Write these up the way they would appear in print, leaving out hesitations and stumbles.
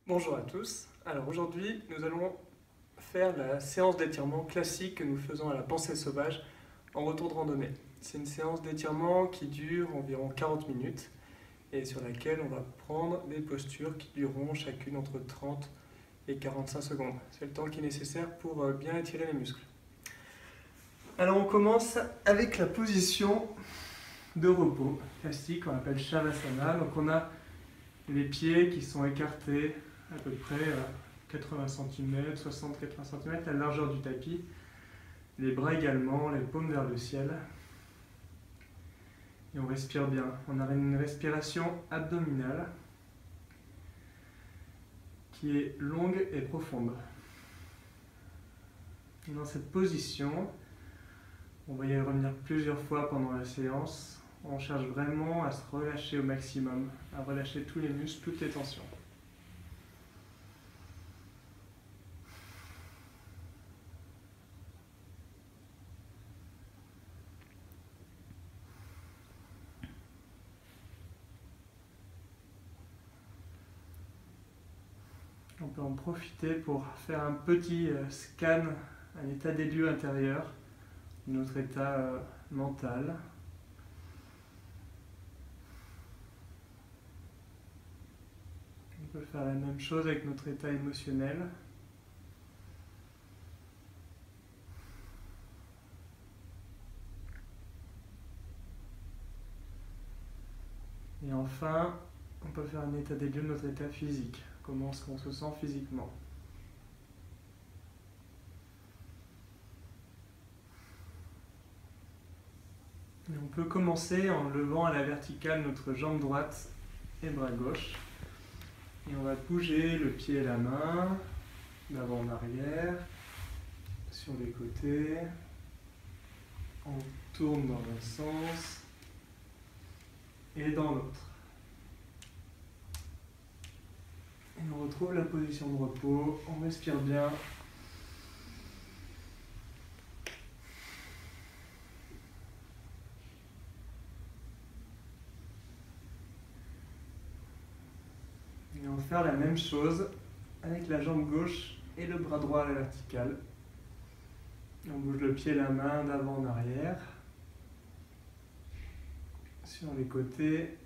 Bonjour à tous. Alors aujourd'hui, nous allons faire la séance d'étirement classique que nous faisons à la Pensée Sauvage en retour de randonnée. C'est une séance d'étirement qui dure environ 40 minutes et sur laquelle on va prendre des postures qui dureront chacune entre 30 et 45 secondes. C'est le temps qui est nécessaire pour bien étirer les muscles. Alors on commence avec la position de repos classique qu'on appelle Shavasana. Donc on a les pieds qui sont écartés à peu près 80 cm, 60-80 cm, la largeur du tapis. Les bras également, les paumes vers le ciel. Et on respire bien. On a une respiration abdominale qui est longue et profonde. Et dans cette position, on va y revenir plusieurs fois pendant la séance. On cherche vraiment à se relâcher au maximum, à relâcher tous les muscles, toutes les tensions. On peut en profiter pour faire un petit scan, un état des lieux intérieur, notre état mental. On peut faire la même chose avec notre état émotionnel. Et enfin, on peut faire un état des lieux de notre état physique. Comment est-ce qu'on se sent physiquement? Et on peut commencer en levant à la verticale notre jambe droite et bras gauche. Et on va bouger le pied et la main, d'avant en arrière, sur les côtés. On tourne dans un sens et dans l'autre. Et on retrouve la position de repos, on respire bien. Et on va faire la même chose avec la jambe gauche et le bras droit à la verticale. On bouge le pied et la main d'avant en arrière, sur les côtés.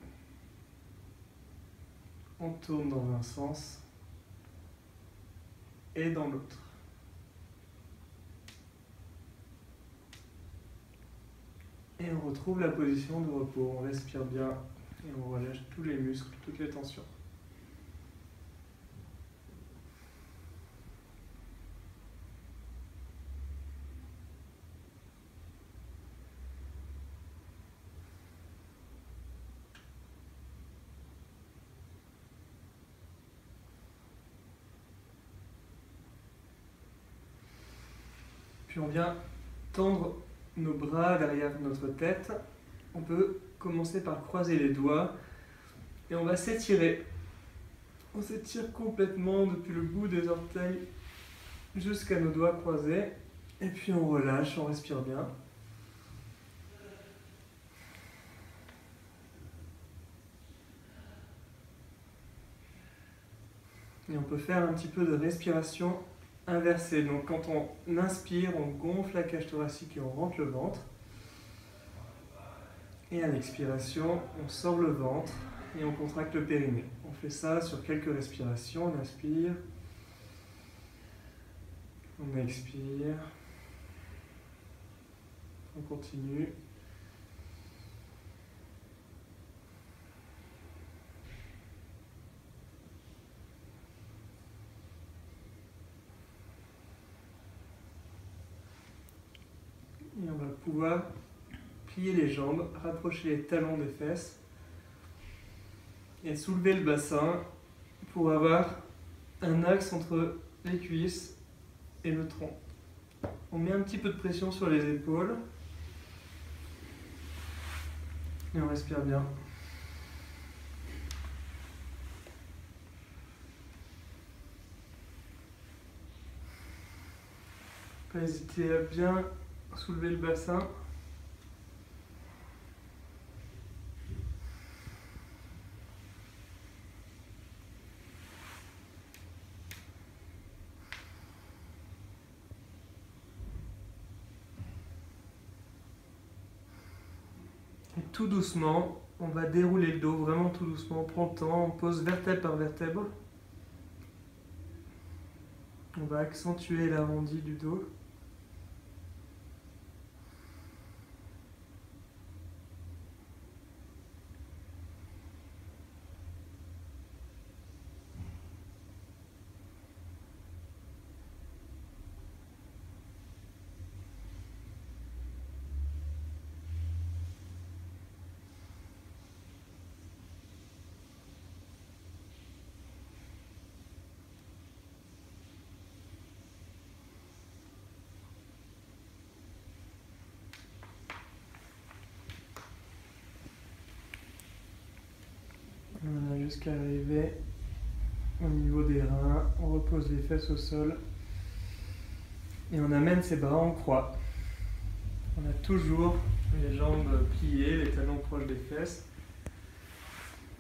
On tourne dans un sens et dans l'autre. Et on retrouve la position de repos. On respire bien et on relâche tous les muscles, toutes les tensions. Puis on vient tendre nos bras derrière notre tête. On peut commencer par croiser les doigts et on va s'étirer. On s'étire complètement depuis le bout des orteils jusqu'à nos doigts croisés. Et puis on relâche, on respire bien. Et on peut faire un petit peu de respiration inversée. Donc quand on inspire, on gonfle la cage thoracique et on rentre le ventre. Et à l'expiration, on sort le ventre et on contracte le périnée. On fait ça sur quelques respirations. On inspire, on expire, on continue. Et on va pouvoir plier les jambes, rapprocher les talons des fesses et soulever le bassin pour avoir un axe entre les cuisses et le tronc. On met un petit peu de pression sur les épaules et on respire bien. Pas hésiter à bien soulever le bassin. tout doucement, on va dérouler le dos, vraiment tout doucement. On prend le temps, on pose vertèbre par vertèbre. On va accentuer l'arrondi du dos. Voilà, jusqu'à arriver au niveau des reins. On repose les fesses au sol. Et on amène ses bras en croix. On a toujours les jambes pliées, les talons proches des fesses.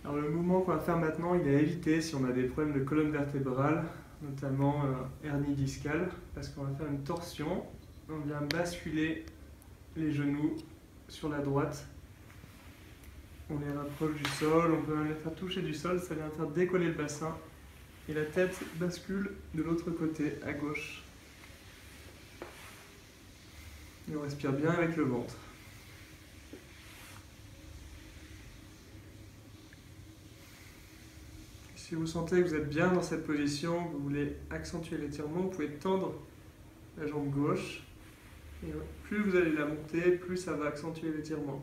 Alors le mouvement qu'on va faire maintenant, il est à éviter si on a des problèmes de colonne vertébrale, notamment hernie discale, parce qu'on va faire une torsion. On vient basculer les genoux sur la droite. On les rapproche du sol, on peut les faire toucher du sol, ça vient faire décoller le bassin. Et la tête bascule de l'autre côté, à gauche. Et on respire bien avec le ventre. Si vous sentez que vous êtes bien dans cette position, que vous voulez accentuer l'étirement, vous pouvez tendre la jambe gauche. Et plus vous allez la monter, plus ça va accentuer l'étirement.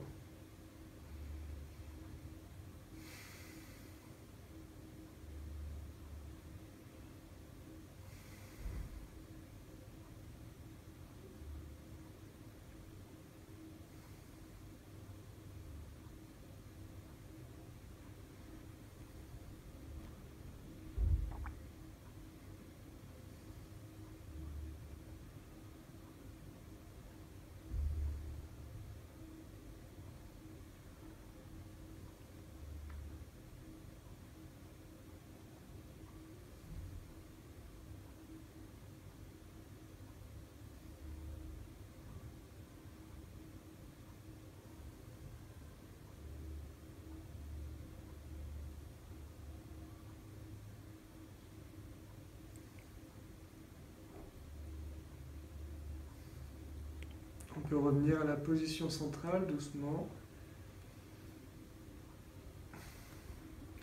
On peut revenir à la position centrale doucement.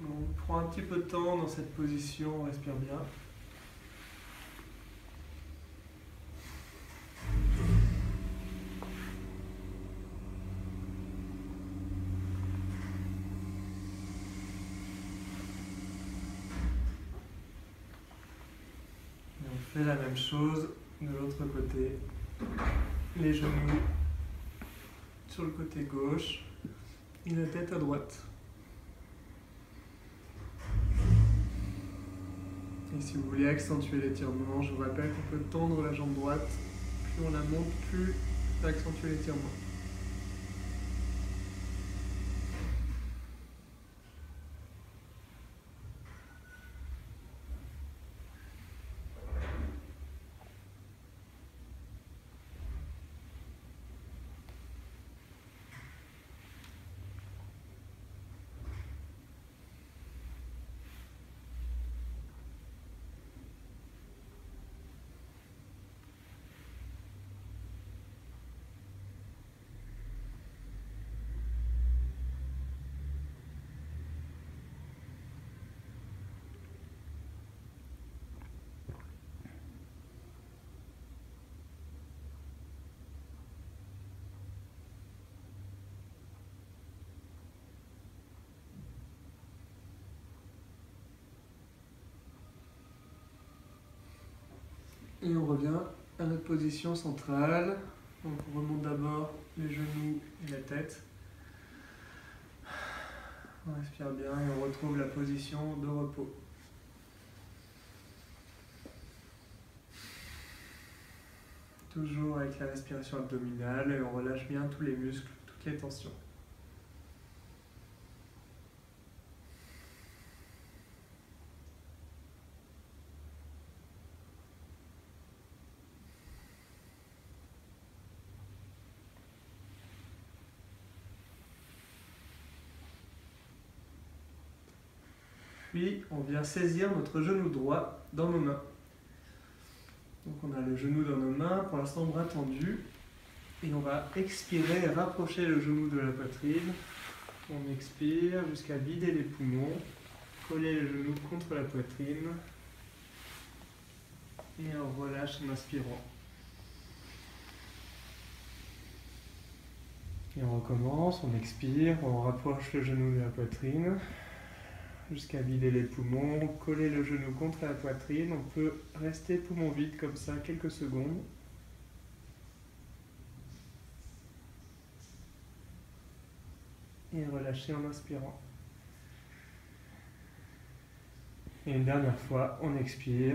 On prend un petit peu de temps dans cette position, on respire bien. Et on fait la même chose de l'autre côté. Les genoux sur le côté gauche et la tête à droite. Et si vous voulez accentuer l'étirement, je vous rappelle qu'on peut tendre la jambe droite, plus on la monte, plus ça accentue l'étirement. Et on revient à notre position centrale. Donc on remonte d'abord les genoux et la tête. On respire bien et on retrouve la position de repos. Toujours avec la respiration abdominale et on relâche bien tous les muscles, toutes les tensions. Puis on vient saisir notre genou droit dans nos mains. Donc on a le genou dans nos mains, pour l'instant bras tendu. Et on va expirer et rapprocher le genou de la poitrine. On expire jusqu'à vider les poumons, coller le genou contre la poitrine. Et on relâche en inspirant. Et on recommence, on expire, on rapproche le genou de la poitrine jusqu'à vider les poumons, coller le genou contre la poitrine. On peut rester poumon vide comme ça quelques secondes. Et relâcher en inspirant. Et une dernière fois, on expire,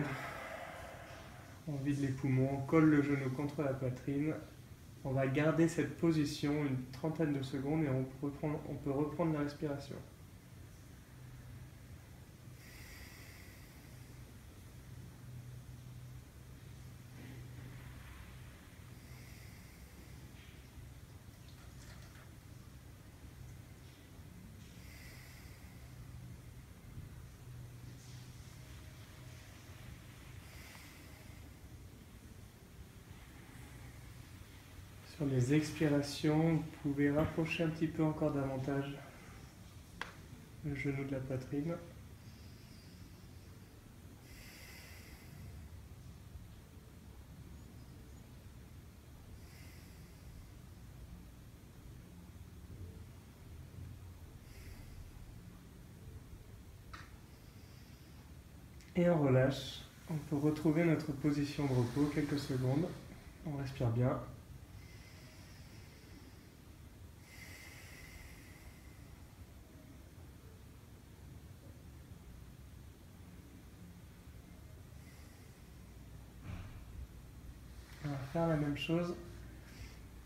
on vide les poumons, on colle le genou contre la poitrine. On va garder cette position une trentaine de secondes et on peut reprendre la respiration. Sur les expirations, vous pouvez rapprocher un petit peu encore davantage le genou de la poitrine. Et on relâche. On peut retrouver notre position de repos quelques secondes. On respire bien. On va faire la même chose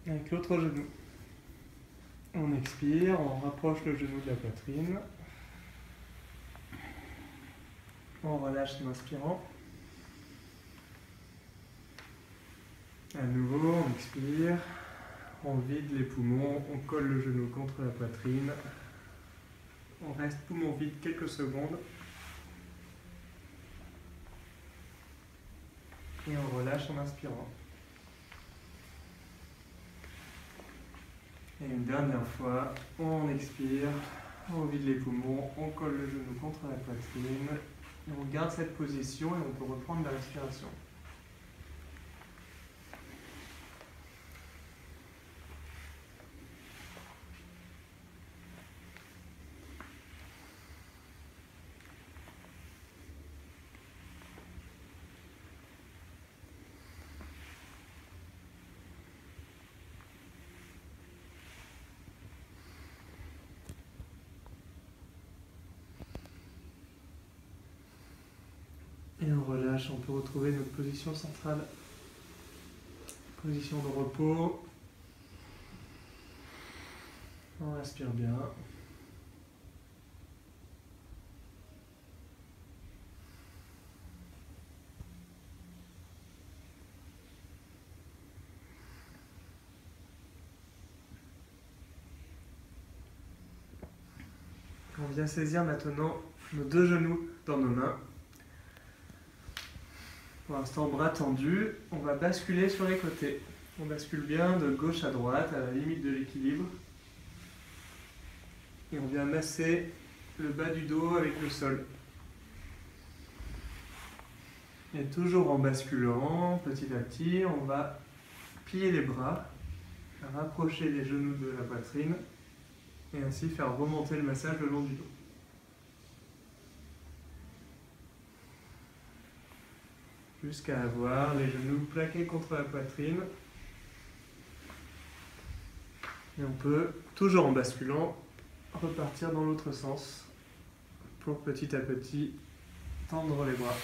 avec l'autre genou. On expire, on rapproche le genou de la poitrine. On relâche en inspirant. À nouveau, on expire. On vide les poumons, on colle le genou contre la poitrine. On reste poumon vide quelques secondes. Et on relâche en inspirant. Et une dernière fois, on expire, on vide les poumons, on colle le genou contre la poitrine. Et on garde cette position et on peut reprendre la respiration. Et on relâche, on peut retrouver notre position centrale. Position de repos. On respire bien. On vient saisir maintenant nos deux genoux dans nos mains. Pour l'instant, bras tendus, on va basculer sur les côtés. On bascule bien de gauche à droite, à la limite de l'équilibre. Et on vient masser le bas du dos avec le sol. Et toujours en basculant, petit à petit, on va plier les bras, rapprocher les genoux de la poitrine, et ainsi faire remonter le massage le long du dos. Jusqu'à avoir les genoux plaqués contre la poitrine. Et on peut, toujours en basculant, repartir dans l'autre sens pour petit à petit tendre les bras.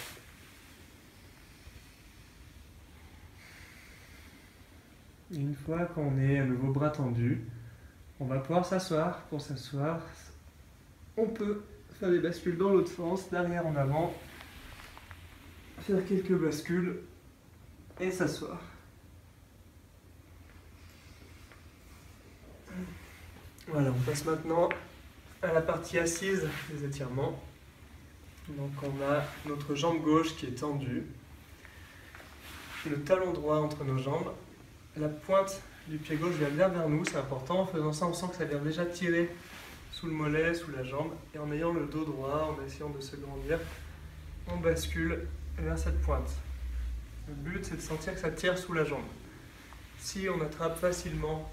Et une fois qu'on est à nouveau bras tendus, on va pouvoir s'asseoir. Pour s'asseoir, on peut faire des bascules dans l'autre sens, d'arrière en avant, faire quelques bascules et s'asseoir. Voilà, on passe maintenant à la partie assise des étirements. Donc on a notre jambe gauche qui est tendue, le talon droit entre nos jambes, la pointe du pied gauche vient bien vers nous, c'est important. En faisant ça, on sent que ça vient déjà tirer sous le mollet, sous la jambe. Et en ayant le dos droit, en essayant de se grandir, on bascule vers cette pointe. Le but, c'est de sentir que ça tire sous la jambe. Si on attrape facilement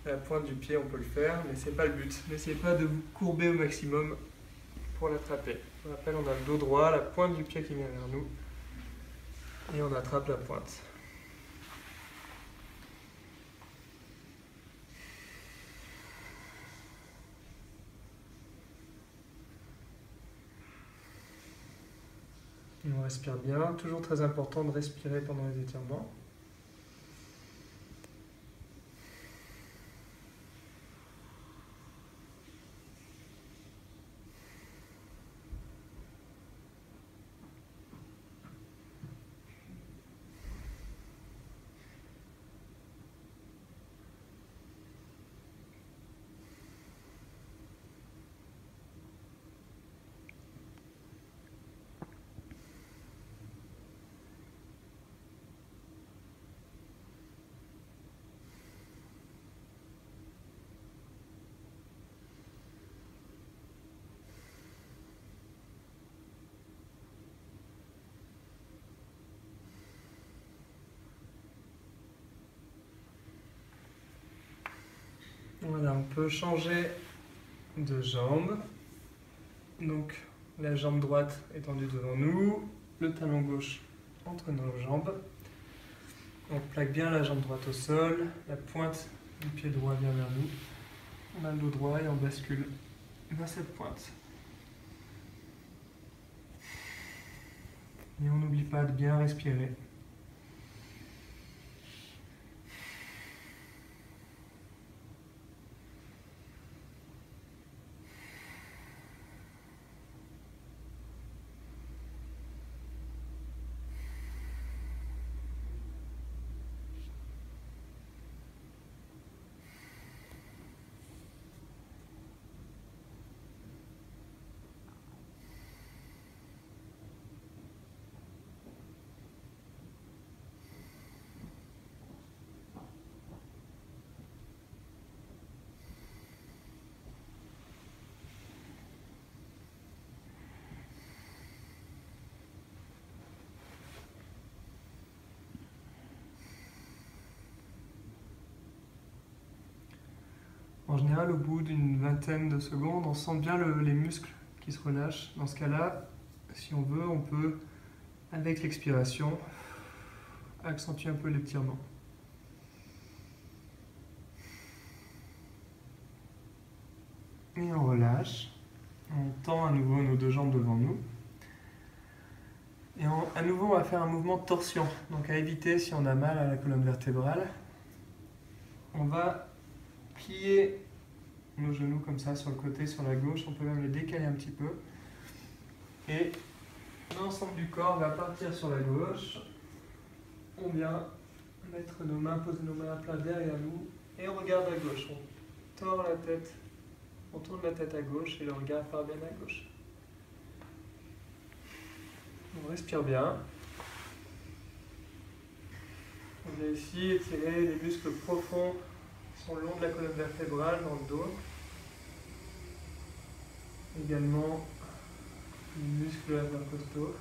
la pointe du pied, on peut le faire, mais ce n'est pas le but. N'essayez pas de vous courber au maximum pour l'attraper. Je rappelle, on a le dos droit, la pointe du pied qui vient vers nous, et on attrape la pointe. Et on respire bien, toujours très important de respirer pendant les étirements. Voilà, on peut changer de jambe. Donc la jambe droite est tendue devant nous, le talon gauche entre nos jambes. On plaque bien la jambe droite au sol, la pointe du pied droit vient vers nous. On a le dos droit et on bascule vers cette pointe. Et on n'oublie pas de bien respirer. En général, au bout d'une vingtaine de secondes, on sent bien les muscles qui se relâchent. Dans ce cas-là, si on veut, on peut, avec l'expiration, accentuer un peu l'étirement. Et on relâche. On tend à nouveau nos deux jambes devant nous. Et à nouveau, on va faire un mouvement de torsion. Donc à éviter si on a mal à la colonne vertébrale. On va plier nos genoux comme ça sur le côté, sur la gauche. On peut même les décaler un petit peu. Et l'ensemble du corps va partir sur la gauche. On vient mettre nos mains, poser nos mains à plat derrière nous. Et on regarde à gauche. On tord la tête. On tourne la tête à gauche et le regard part bien à gauche. On respire bien. On vient ici étirer les muscles profonds qui sont le long de la colonne vertébrale, dans le dos. Également les muscles intercostaux.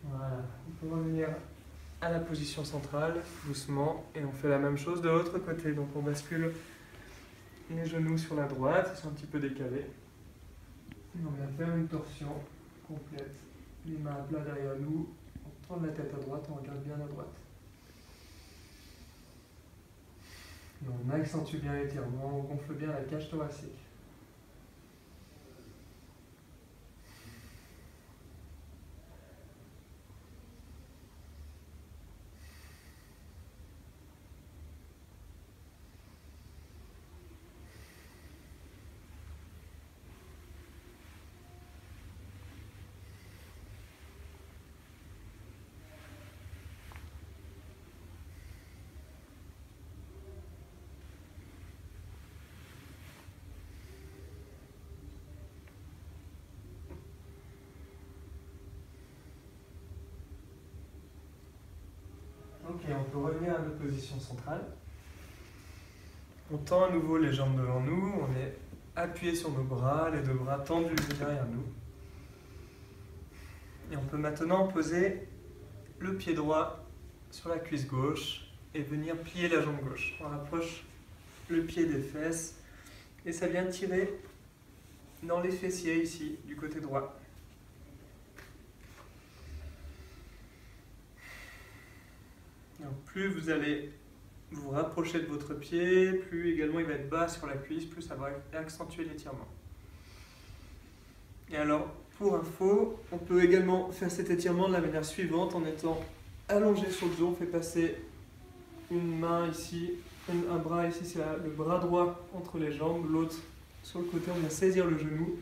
Voilà, on peut revenir à la position centrale, doucement, et on fait la même chose de l'autre côté. Donc on bascule les genoux sur la droite, ils sont un petit peu décalés. Et on vient faire une torsion complète. Les mains à plat derrière nous, on tourne la tête à droite, on regarde bien à droite. Et on accentue bien l'étirement, on gonfle bien la cage thoracique. Ok, on peut revenir à notre position centrale. On tend à nouveau les jambes devant nous, on est appuyé sur nos bras, les deux bras tendus derrière nous. Et on peut maintenant poser le pied droit sur la cuisse gauche et venir plier la jambe gauche. On rapproche le pied des fesses et ça vient tirer dans les fessiers ici, du côté droit. Donc, plus vous allez vous rapprocher de votre pied, plus également il va être bas sur la cuisse, plus ça va accentuer l'étirement. Et alors, pour info, on peut également faire cet étirement de la manière suivante en étant allongé sur le dos. On fait passer une main ici, un bras ici, c'est le bras droit entre les jambes, l'autre sur le côté, on va saisir le genou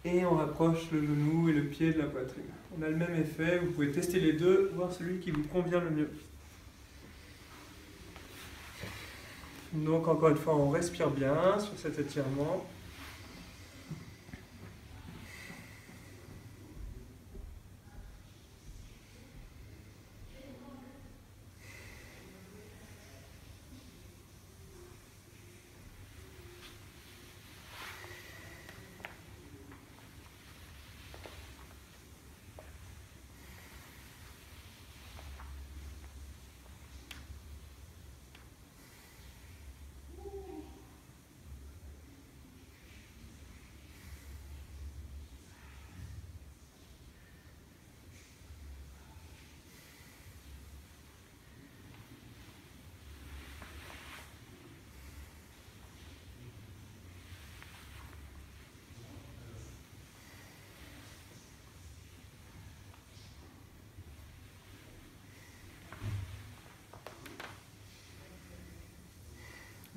et on rapproche le genou et le pied de la poitrine. On a le même effet, vous pouvez tester les deux, voir celui qui vous convient le mieux. Donc encore une fois, on respire bien sur cet étirement.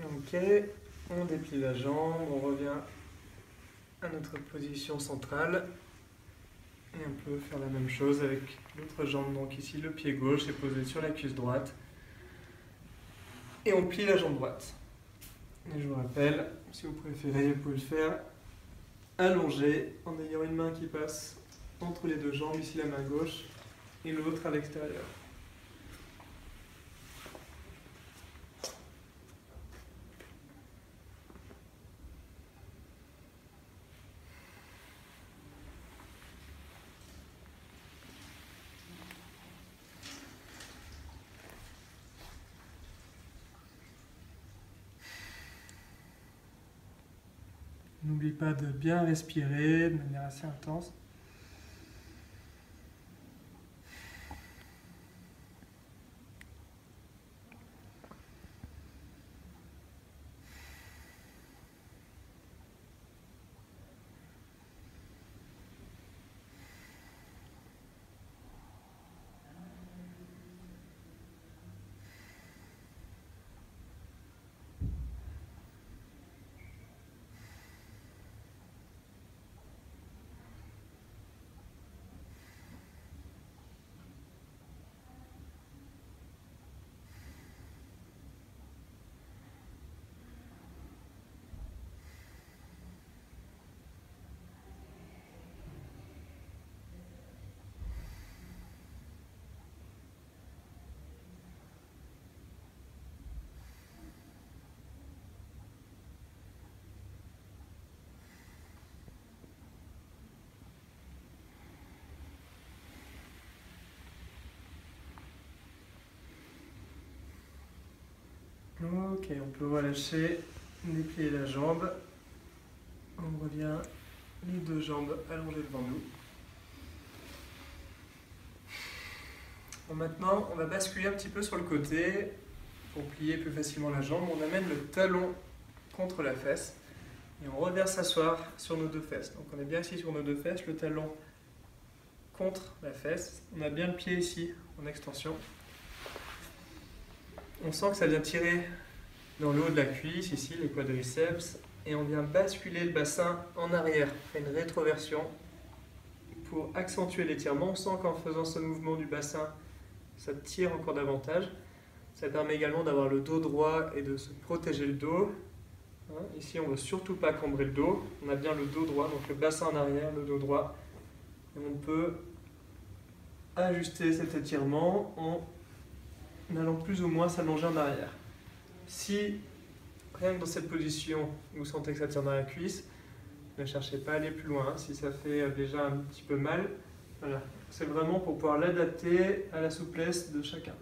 Ok, on déplie la jambe, on revient à notre position centrale et on peut faire la même chose avec l'autre jambe. Donc ici le pied gauche est posé sur la cuisse droite et on plie la jambe droite. Et je vous rappelle, si vous préférez, vous pouvez le faire allongé en ayant une main qui passe entre les deux jambes, ici la main gauche et l'autre à l'extérieur. N'oublie pas de bien respirer de manière assez intense. Ok, on peut relâcher, déplier la jambe. On revient les deux jambes allongées devant nous. Bon, maintenant, on va basculer un petit peu sur le côté pour plier plus facilement la jambe. On amène le talon contre la fesse et on revient s'asseoir sur nos deux fesses. Donc on est bien ici sur nos deux fesses, le talon contre la fesse. On a bien le pied ici en extension. On sent que ça vient tirer dans le haut de la cuisse, ici, les quadriceps, et on vient basculer le bassin en arrière. On fait une rétroversion pour accentuer l'étirement. On sent qu'en faisant ce mouvement du bassin, ça tire encore davantage. Ça permet également d'avoir le dos droit et de se protéger le dos. Ici, on ne veut surtout pas cambrer le dos. On a bien le dos droit, donc le bassin en arrière, le dos droit. Et on peut ajuster cet étirement en en allant plus ou moins s'allonger en arrière. Si, rien que dans cette position, vous sentez que ça tire dans la cuisse, ne cherchez pas à aller plus loin. Si ça fait déjà un petit peu mal, voilà. C'est vraiment pour pouvoir l'adapter à la souplesse de chacun.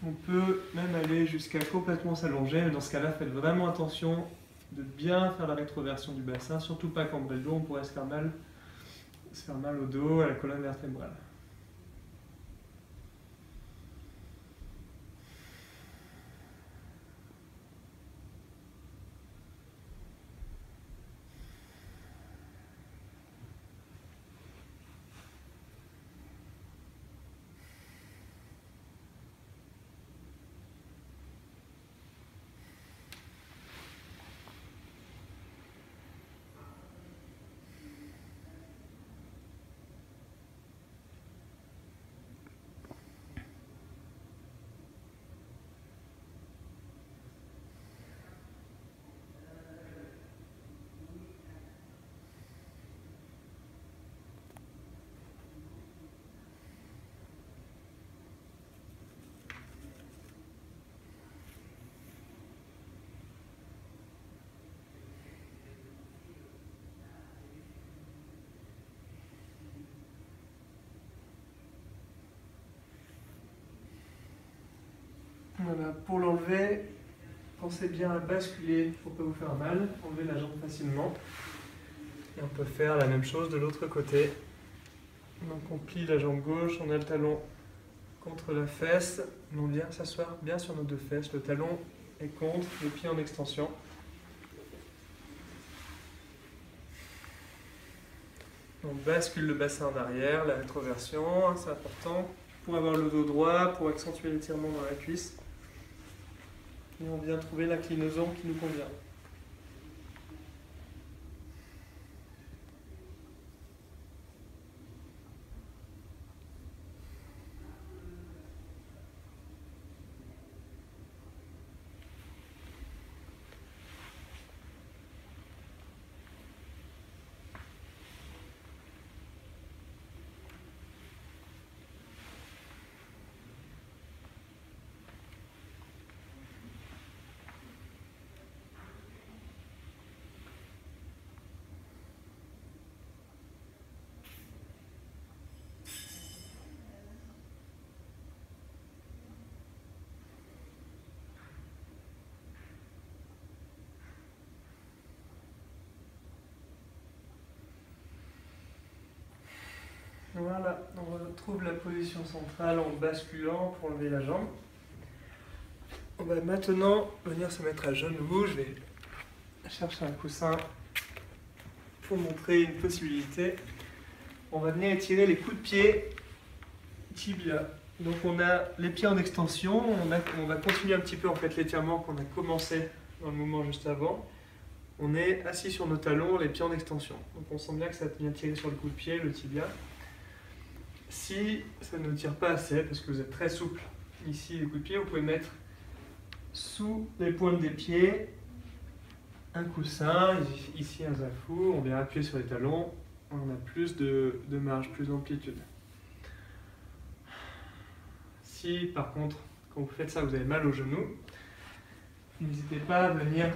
On peut même aller jusqu'à complètement s'allonger, mais dans ce cas-là, faites vraiment attention de bien faire la rétroversion du bassin, surtout pas cambrer le dos, on pourrait se faire mal au dos, à la colonne vertébrale. Voilà, pour l'enlever, pensez bien à basculer pour ne pas vous faire mal, enlever la jambe facilement. Et on peut faire la même chose de l'autre côté. Donc on plie la jambe gauche, on a le talon contre la fesse, on vient s'asseoir bien sur nos deux fesses, le talon est contre, le pied en extension. On bascule le bassin en arrière, la rétroversion, c'est important pour avoir le dos droit, pour accentuer l'étirement dans la cuisse. Et on vient trouver l'inclinaison qui nous convient. Voilà, on retrouve la position centrale en basculant pour enlever la jambe. On va maintenant venir se mettre à genoux. Je vais chercher un coussin pour montrer une possibilité. On va venir étirer les coups de pied tibia. Donc on a les pieds en extension. On va continuer un petit peu en fait l'étirement qu'on a commencé dans le mouvement juste avant. On est assis sur nos talons, les pieds en extension. Donc on sent bien que ça vient tirer sur le coup de pied, le tibia. Si ça ne tire pas assez, parce que vous êtes très souple ici les coups de pied, vous pouvez mettre sous les pointes des pieds un coussin, ici un zafou, on vient appuyer sur les talons, on a plus de marge, plus d'amplitude. Si par contre, quand vous faites ça, vous avez mal au genou, n'hésitez pas à venir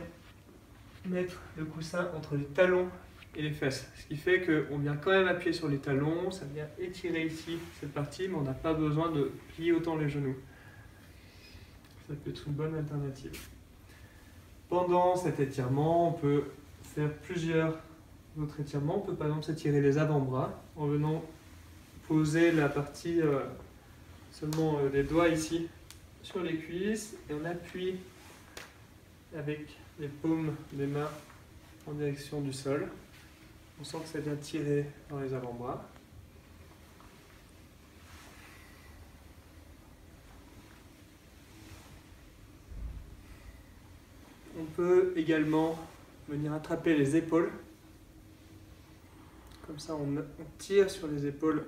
mettre le coussin entre les talons et les fesses. Ce qui fait qu'on vient quand même appuyer sur les talons, ça vient étirer ici cette partie, mais on n'a pas besoin de plier autant les genoux. Ça peut être une bonne alternative. Pendant cet étirement, on peut faire plusieurs autres étirements. On peut par exemple s'étirer les avant-bras en venant poser la partie seulement les doigts ici sur les cuisses et on appuie avec les paumes des mains en direction du sol. On sent que ça vient tirer dans les avant-bras. On peut également venir attraper les épaules. Comme ça, on tire sur les épaules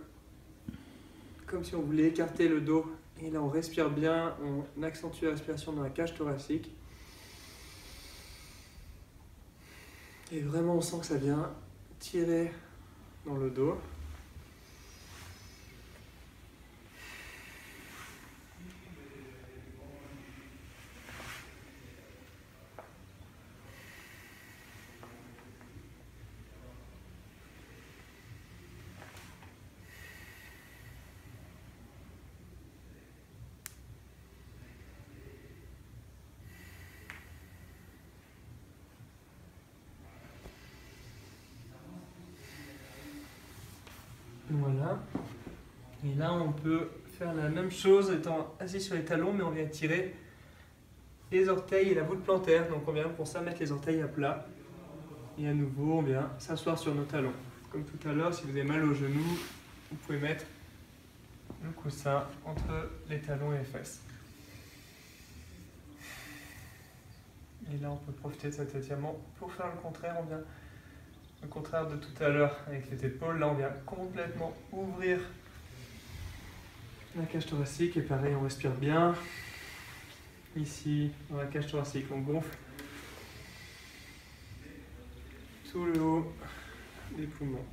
comme si on voulait écarter le dos. Et là, on respire bien, on accentue la respiration dans la cage thoracique. Et vraiment, on sent que ça vient tirer dans le dos. Voilà. Et là, on peut faire la même chose étant assis sur les talons, mais on vient tirer les orteils et la voûte plantaire. Donc on vient pour ça mettre les orteils à plat. Et à nouveau, on vient s'asseoir sur nos talons. Comme tout à l'heure, si vous avez mal aux genoux, vous pouvez mettre le coussin entre les talons et les fesses. Et là, on peut profiter de cet étirement pour faire le contraire. On vient le contraire de tout à l'heure avec les épaules. Là, on vient complètement ouvrir la cage thoracique. Et pareil, on respire bien. Ici, dans la cage thoracique, on gonfle tout le haut des poumons.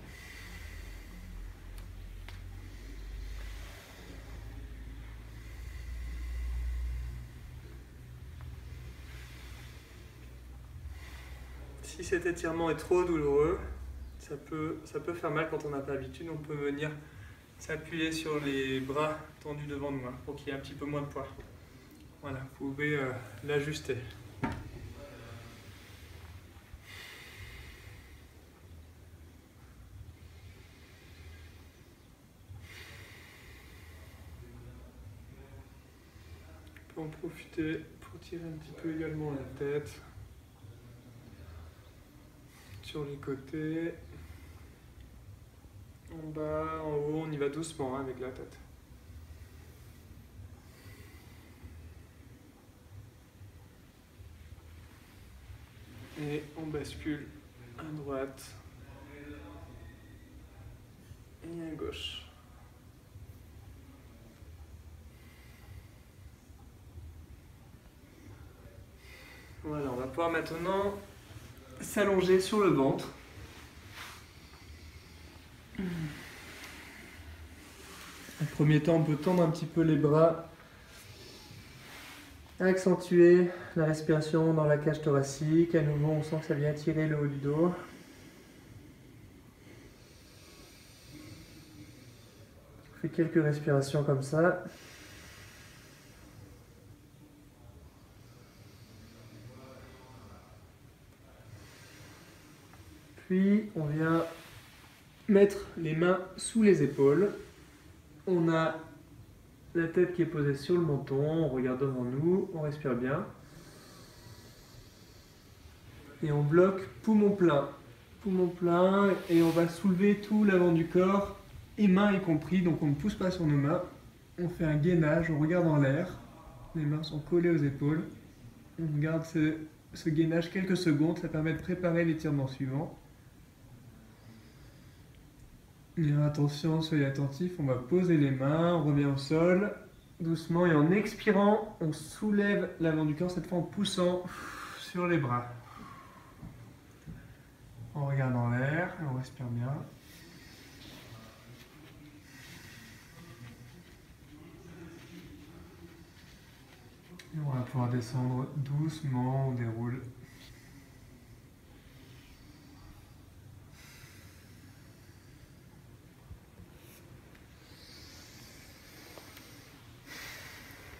Si cet étirement est trop douloureux, ça peut faire mal quand on n'a pas l'habitude. On peut venir s'appuyer sur les bras tendus devant nous pour qu'il y ait un petit peu moins de poids. Voilà, vous pouvez l'ajuster. On peut en profiter pour tirer un petit peu également la tête. Sur les côtés, en bas, en haut, on y va doucement avec la tête. Et on bascule à droite et à gauche. Voilà, on va pouvoir maintenant s'allonger sur le ventre. En premier temps, on peut tendre un petit peu les bras, accentuer la respiration dans la cage thoracique. À nouveau, on sent que ça vient tirer le haut du dos. On fait quelques respirations comme ça. Puis on vient mettre les mains sous les épaules. On a la tête qui est posée sur le menton, on regarde devant nous, on respire bien. Et on bloque poumon plein. Poumon plein, et on va soulever tout l'avant du corps, et mains y compris, donc on ne pousse pas sur nos mains. On fait un gainage, on regarde en l'air. Les mains sont collées aux épaules. On garde ce gainage quelques secondes, ça permet de préparer l'étirement suivant. Et attention, soyez attentifs, on va poser les mains, on revient au sol, doucement, et en expirant, on soulève l'avant du corps, cette fois en poussant sur les bras. On regarde en l'air, et on respire bien. Et on va pouvoir descendre doucement, on déroule.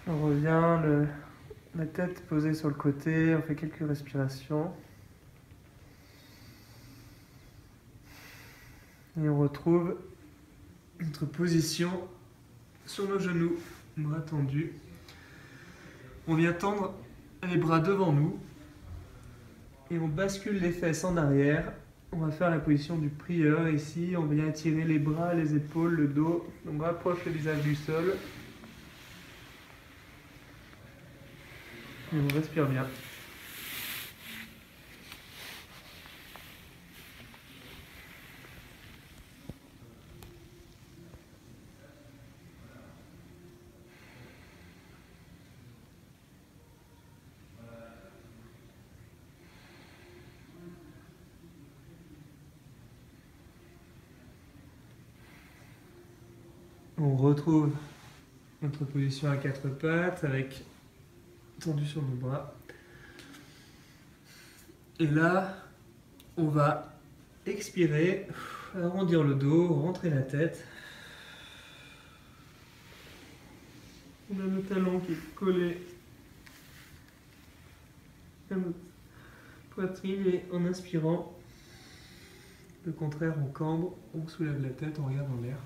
On revient, la tête posée sur le côté, on fait quelques respirations. Et on retrouve notre position sur nos genoux, bras tendus. On vient tendre les bras devant nous et on bascule les fesses en arrière. On va faire la position du prieur ici. On vient étirer les bras, les épaules, le dos. On rapproche le visage du sol. Et on respire bien. On retrouve notre position à quatre pattes avec tendu sur nos bras. Et là, on va expirer, arrondir le dos, rentrer la tête. On a le talon qui est collé à notre poitrine et en inspirant, le contraire, on cambre, on soulève la tête, on regarde en l'air.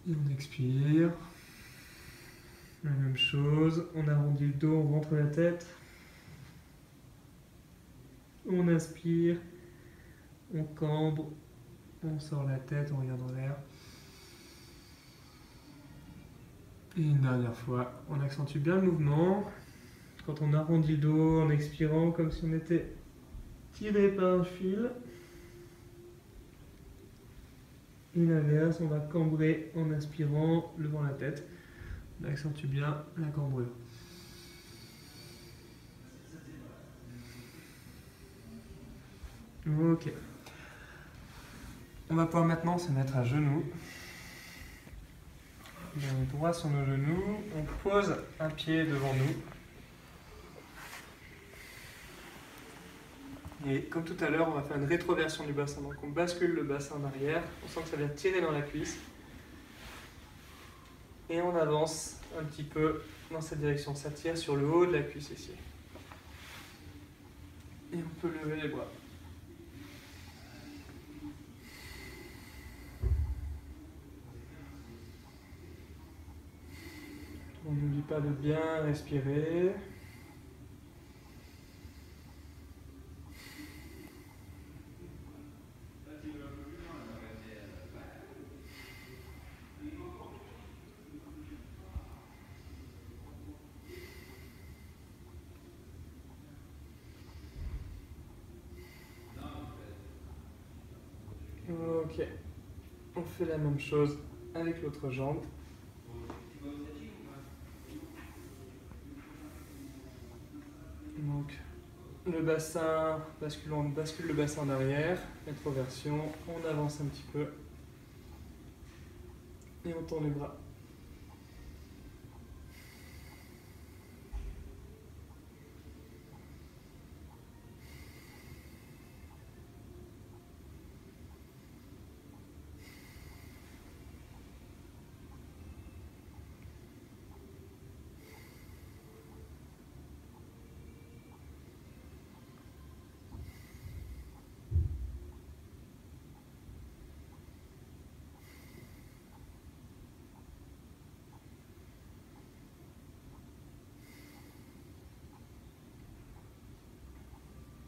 Et on expire. La même chose, on arrondit le dos, on rentre la tête. On inspire, on cambre, on sort la tête, on regarde en l'air. Et une dernière fois, on accentue bien le mouvement. Quand on arrondit le dos en expirant, comme si on était tiré par un fil. Et l'inverse, on va cambrer en inspirant, levant la tête. On accentue bien la cambrure. Ok. On va pouvoir maintenant se mettre à genoux. On est droit sur nos genoux. On pose un pied devant nous. Et comme tout à l'heure, on va faire une rétroversion du bassin. Donc on bascule le bassin en arrière. On sent que ça vient tirer dans la cuisse. Et on avance un petit peu dans cette direction. Ça tire sur le haut de la cuisse ici. Et on peut lever les bras. On n'oublie pas de bien respirer. Ok, on fait la même chose avec l'autre jambe. Donc, le bassin, on bascule le bassin en arrière, rétroversion, on avance un petit peu et on tourne les bras.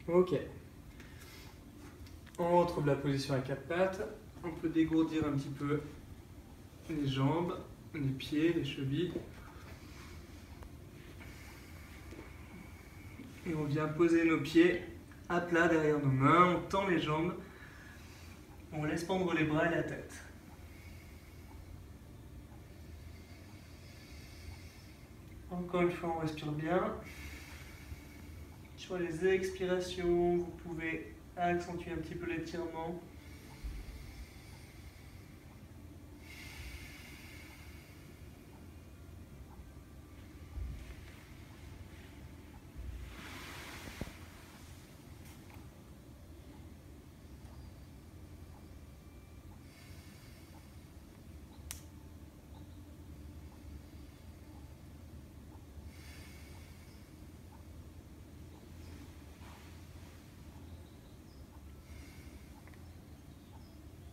Ok. On retrouve la position à quatre pattes. On peut dégourdir un petit peu les jambes, les pieds, les chevilles. Et on vient poser nos pieds à plat derrière nos mains. On tend les jambes. On laisse pendre les bras et la tête. Encore une fois, on respire bien. Sur les expirations, vous pouvez accentuer un petit peu l'étirement.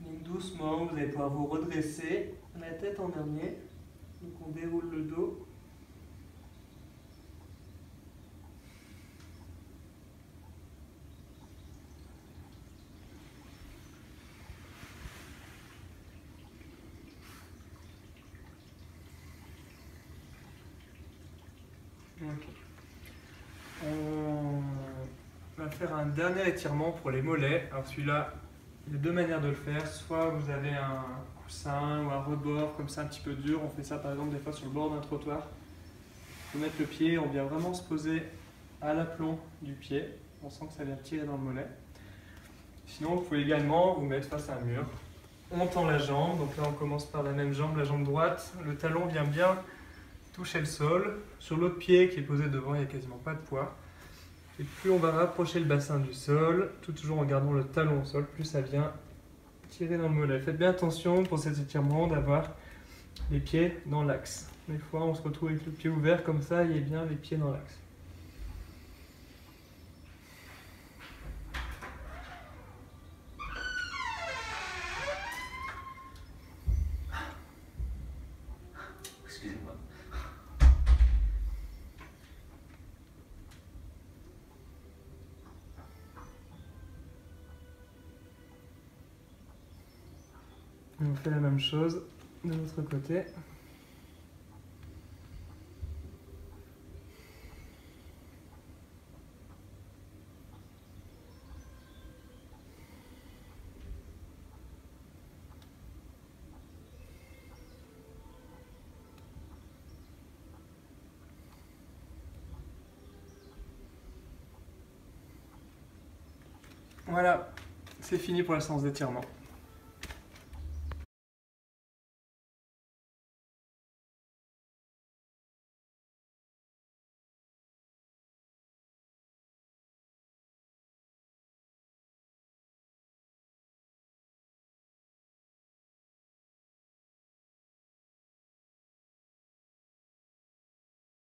Donc doucement, vous allez pouvoir vous redresser, la tête en dernier. Donc on déroule le dos. Ok. On va faire un dernier étirement pour les mollets. Alors celui-là, il y a deux manières de le faire. Soit vous avez un coussin ou un rebord comme ça un petit peu dur. On fait ça par exemple des fois sur le bord d'un trottoir. On peut mettre le pied, on vient vraiment se poser à l'aplomb du pied. On sent que ça vient tirer dans le mollet. Sinon, vous pouvez également vous mettre face à un mur. On tend la jambe, donc là on commence par la même jambe, la jambe droite. Le talon vient bien toucher le sol. Sur l'autre pied qui est posé devant, il n'y a quasiment pas de poids. Et plus on va rapprocher le bassin du sol, toujours en gardant le talon au sol, plus ça vient tirer dans le mollet. Faites bien attention pour cet étirement d'avoir les pieds dans l'axe. Des fois on se retrouve avec le pied ouvert comme ça, il y a bien les pieds dans l'axe. Et on fait la même chose de l'autre côté. Voilà, c'est fini pour la séance d'étirement.